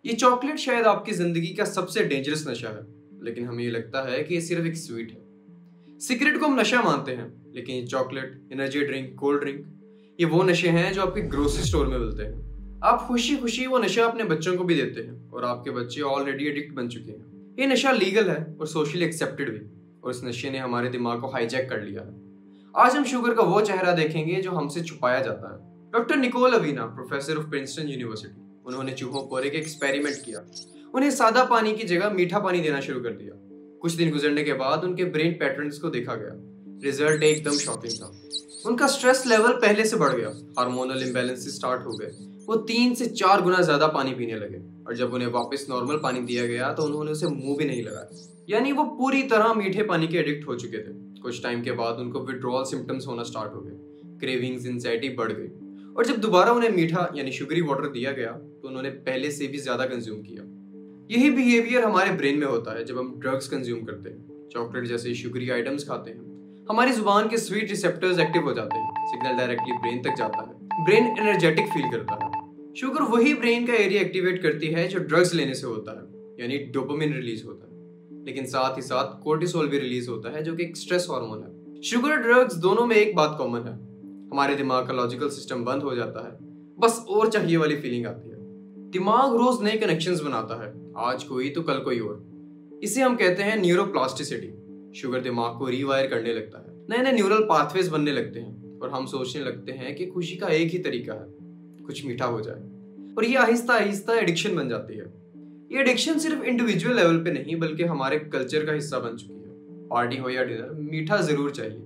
ये चॉकलेट शायद आपकी जिंदगी का सबसे डेंजरस नशा है, लेकिन हमें ये लगता है कि ये सिर्फ एक स्वीट है। सिगरेट को हम नशा मानते हैं, लेकिन ये chocolate, energy drink, cold drink, ये वो नशे हैं जो आपके ग्रोसरी स्टोर में मिलते हैं। आप खुशी खुशी वो नशा अपने बच्चों को भी देते हैं और आपके बच्चे ऑलरेडी एडिक्ट बन चुके हैं। ये नशा लीगल है और सोशली एक्सेप्टेड भी, और इस नशे ने हमारे दिमाग को हाईजैक कर लिया है। आज हम शुगर का वो चेहरा देखेंगे जो हमसे छुपाया जाता है। Doctor Nicole Avena, professor of Princeton university, उन्होंने चूहों पर एक एक्सपेरिमेंट किया। उन्हें सादा पानी की जगह मीठा पानी देना शुरू कर दिया। कुछ दिन गुजरने के बाद उनके ब्रेन पैटर्न्स को देखा गया। रिजल्ट एकदम शॉकिंग था। उनका स्ट्रेस लेवल पहले से बढ़ गया, हार्मोनल इम्बैलेंसेस स्टार्ट हो गए। वो 3 से 4 गुना ज्यादा पानी पीने लगे, और जब उन्हें वापस नॉर्मल पानी दिया गया तो उन्होंने उसे मुंह भी नहीं लगाया। यानी वो पूरी तरह मीठे पानी के एडिक्ट हो चुके थे। कुछ टाइम के बाद उनको विड्रॉल सिम्टम्स होना स्टार्ट हो गए, क्रेविंग्स, एंजाइटी बढ़ गई, और जब दोबारा उन्हें मीठा यानी शुगरी वाटर दिया गया तो उन्होंने पहले से भी ज्यादा कंज्यूम किया। यही बिहेवियर हमारे ब्रेन में होता है जब हम ड्रग्स कंज्यूम करते हैं, चॉकलेट जैसे शुगरी आइटम्स खाते हैं। हमारी जुबान के स्वीट रिसेप्टर्स एक्टिव हो जाते हैं, सिग्नल डायरेक्टली ब्रेन तक जाता है, ब्रेन एनर्जेटिक फील करता है। शुगर वही ब्रेन का एरिया एक्टिवेट करती है जो ड्रग्स लेने से होता है, यानी डोपामिन रिलीज होता है। लेकिन साथ ही साथ कोर्टिसोल भी रिलीज होता है जो कि एक स्ट्रेस हार्मोन है। शुगर और ड्रग्स दोनों में एक बात कॉमन है, हमारे दिमाग का लॉजिकल सिस्टम बंद हो जाता है, बस और चाहिए वाली फीलिंग आती है। दिमाग रोज नए कनेक्शंस बनाता है, आज कोई तो कल कोई और। इसे हम कहते हैं न्यूरोप्लास्टिसिटी। शुगर दिमाग को रीवायर करने लगता है, नए नए न्यूरल पाथवेज बनने लगते हैं, और हम सोचने लगते हैं कि खुशी का एक ही तरीका है, कुछ मीठा हो जाए। और ये आहिस्ता आहिस्ता एडिक्शन बन जाती है। ये एडिक्शन सिर्फ इंडिविजुअल लेवल पे नहीं बल्कि हमारे कल्चर का हिस्सा बन चुकी है। पार्टी हो या डिनर, मीठा जरूर चाहिए,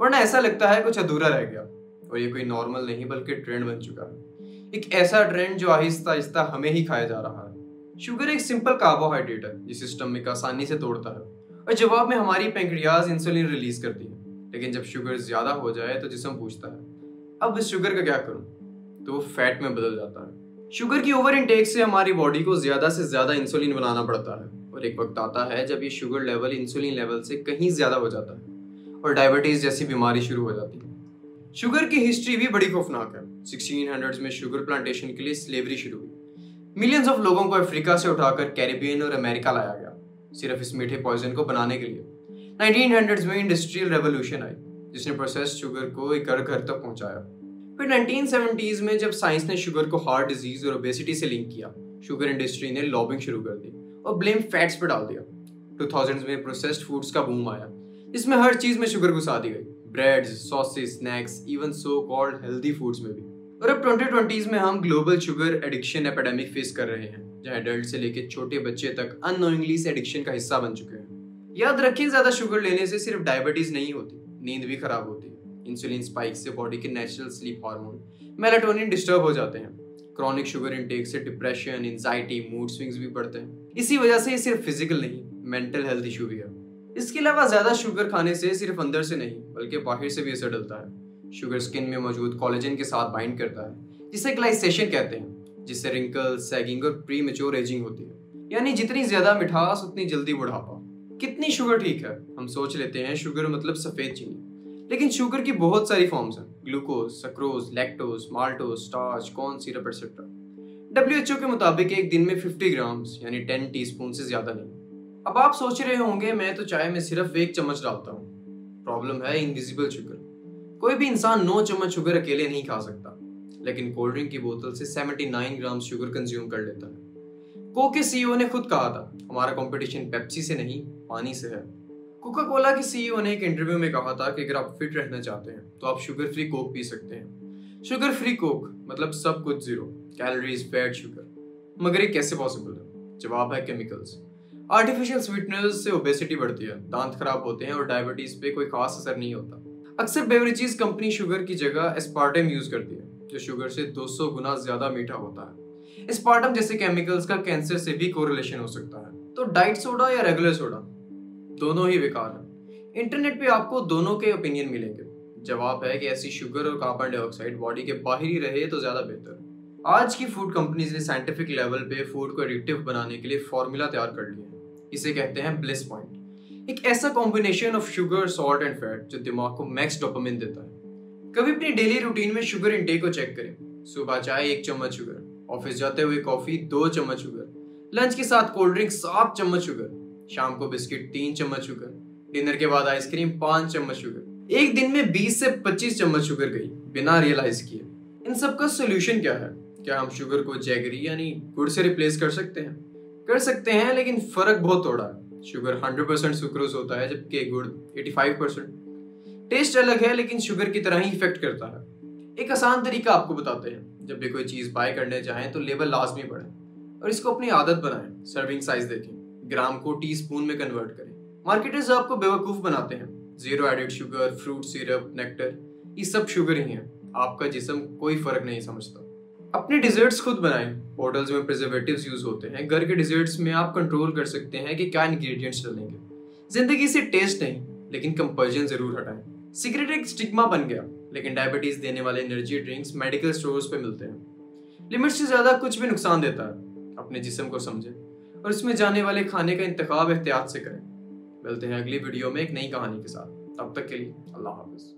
वरना ऐसा लगता है कुछ अधूरा रह गया। और ये कोई नॉर्मल नहीं बल्कि ट्रेंड बन चुका है, एक ऐसा ट्रेंड जो आहिस्ता आहिस्ता हमें ही खाया जा रहा है। शुगर एक सिंपल कार्बोहाइड्रेट है जिसे स्टमक आसानी से तोड़ता है, और जवाब में हमारी पैंक्रियाज इंसुलिन रिलीज करती है। लेकिन जब शुगर ज्यादा हो जाए तो जिस्म पूछता है, अब इस शुगर का क्या करूं? तो वो फैट में बदल जाता है। शुगर की ओवर इनटेक से हमारी बॉडी को ज्यादा से ज्यादा इंसुलिन बनाना पड़ता है, और एक वक्त आता है जब ये शुगर लेवल इंसुलिन लेवल से कहीं ज्यादा हो जाता है और डायबिटीज जैसी बीमारी शुरू हो जाती है। शुगर की हिस्ट्री भी बड़ी खौफनाक है। 1600s में शुगर प्लांटेशन के लिए स्लेवरी शुरू हुई। मिलियंस ऑफ लोगों को अफ्रीका से उठाकर कैरिबियन और अमेरिका लाया गया, सिर्फ इस मीठे पॉइजन को बनाने के लिए। 1900s में इंडस्ट्रियल रेवोल्यूशन आई जिसने प्रोसेस्ड शुगर को एक घर घर तक पहुंचाया। फिर 1970s में जब साइंस ने शुगर को हार्ट डिजीज और ओबेसिटी से लिंक किया, शुगर इंडस्ट्री ने लॉबिंग शुरू कर दी और ब्लेम फैट्स पर डाल दिया। 2000s में प्रोसेस्ड फूड्स का बूम आया, जिसमें हर चीज में शुगर घुसा दी गई, breads, sauces, snacks, even so called healthy foods में भी। और अब 2020s में हम global sugar addiction epidemic face कर रहे हैं, जहां एडल्ट से लेकर छोटे बच्चे तक अननोइंगली इस एडिक्शन का हिस्सा बन चुके हैं। याद रखिए, ज्यादा शुगर लेने से सिर्फ डायबिटीज नहीं होती, नींद भी खराब होती है। इंसुलिन स्पाइक से बॉडी के natural sleep hormone melatonin disturb हो जाते हैं। क्रॉनिक शुगर इंटेक से डिप्रेशन, एंजाइटी, मूड स्विंग्स भी बढ़ते हैं। इसी वजह से ये सिर्फ फिजिकल नहीं, मेंटल हेल्थ इशू भी है। इसके अलावा ज्यादा शुगर खाने से सिर्फ अंदर से नहीं बल्कि बाहर से भी असर डलता है। शुगर स्किन में मौजूद कोलेजन के साथ बाइंड करता है, जिसे ग्लाइसेशन कहते हैं, जिससे रिंकल्स, सैगिंग और प्री मैच्योर एजिंग होती है। यानी जितनी ज्यादा मिठास उतनी जल्दी बुढ़ापा। कितनी शुगर ठीक है? हम सोच लेते हैं शुगर मतलब सफेद चीनी, लेकिन शुगर की बहुत सारी फॉर्म्स हैं, glucose, sucrose, lactose, maltose, starch, corn syrup etcetera. WHO के मुताबिक एक दिन में 50 ग्राम्स यानी 10 टीस्पून से ज्यादा नहीं। अब आप सोच रहे होंगे, मैं तो चाय में सिर्फ 1 चम्मच डालता हूँ। प्रॉब्लम है इनविजिबल शुगर। कोई भी इंसान 9 चम्मच शुगर अकेले नहीं खा सकता, लेकिन कोल्ड ड्रिंक की बोतल से 79 ग्राम शुगर कंज्यूम कर लेता है। कोक के CEO ने खुद कहा था, हमारा कंपटीशन पेप्सी से नहीं, पानी से है। कोका कोला के CEO ने एक इंटरव्यू में कहा था कि अगर आप फिट रहना चाहते हैं तो आप शुगर फ्री कोक पी सकते हैं। शुगर फ्री कोक मतलब सब कुछ जीरो कैलोरीज, फैट, शुगर। मगर ये कैसे पॉसिबल है? जवाब है केमिकल्स। आर्टिफिशियल स्वीटनर्स से ओबेसिटी बढ़ती है, दांत खराब होते हैं और डायबिटीज पे कोई खास असर नहीं होता। अक्सर बेवरेजेस कंपनी शुगर की जगह एस्पार्टम यूज करती है, जो शुगर से 200 गुना ज्यादा मीठा होता है। एस्पार्टम जैसे केमिकल्स का कैंसर से भी कोरिलेशन हो सकता है। तो डाइट सोडा या रेगुलर सोडा, दोनों ही बेकार है। इंटरनेट पे आपको दोनों के ओपिनियन मिलेंगे। जवाब है कि ऐसी शुगर और कार्बन डाइऑक्साइड बॉडी के बाहर ही रहे तो ज्यादा बेहतर है। आज की फूड कंपनीज ने साइंटिफिक लेवल पे फूड को एडिक्टिव बनाने के लिए फॉर्मूला तैयार कर लिया है। इसे कहते हैं ब्लिस पॉइंट, एक ऐसा combination of sugar, salt and fat जो दिमाग को मैक्स डोपामिन देता है। कभी अपनी डेली रूटीन में शुगर इंटेक को चेक करें। सुबह चाय 1 चम्मच शुगर, ऑफिस जाते हुए कॉफी 2 चम्मच शुगर, लंच के साथ कोल्ड ड्रिंक 7 चम्मच शुगर, शाम को बिस्किट 3 चम्मच शुगर, डिनर के बाद आइसक्रीम 5 चम्मच शुगर। एक दिन में 20 से 25 चम्मच शुगर गई बिना रियलाइज किए। इन सब का सोल्यूशन क्या है? क्या हम शुगर को जैगरी यानी गुड़ से रिप्लेस कर सकते हैं? कर सकते हैं, लेकिन फर्क बहुत थोड़ा है। शुगर 100% सुक्रोज होता है, जबकि गुड़ 85%। टेस्ट अलग है, लेकिन शुगर की तरह ही इफेक्ट करता है। एक आसान तरीका आपको बताते हैं। जब भी कोई चीज बाय करने चाहें तो लेबल लाजमी पढ़ें और इसको अपनी आदत बनाएं। सर्विंग साइज देखें, ग्राम को टीस्पून में कन्वर्ट करें। मार्केटर्स आपको बेवकूफ बनाते हैं। 0 added sugar, fruit syrup, nectar, ये सब शुगर ही हैं। आपका जिस्म कोई फर्क नहीं समझता। अपने डिजर्ट्स खुद बनाएं। होटल्स में प्रिजर्वेटिव्स यूज होते हैं, घर के डिजर्ट्स में आप कंट्रोल कर सकते हैं कि क्या इंग्रेडिएंट्स डालेंगे। जिंदगी से टेस्ट नहीं, लेकिन कंपल्जन जरूर हटाएं। सिगरेट एक स्टिग्मा बन गया, लेकिन डायबिटीज देने वाले एनर्जी ड्रिंक्स मेडिकल स्टोर्स पे मिलते हैं। लिमिट से ज्यादा कुछ भी नुकसान देता है। अपने जिस्म को समझें और इसमें जाने वाले खाने का इंतखाब एहतियात से करें। मिलते हैं अगली वीडियो में एक नई कहानी के साथ। तब तक के लिए अल्लाह हाफिज।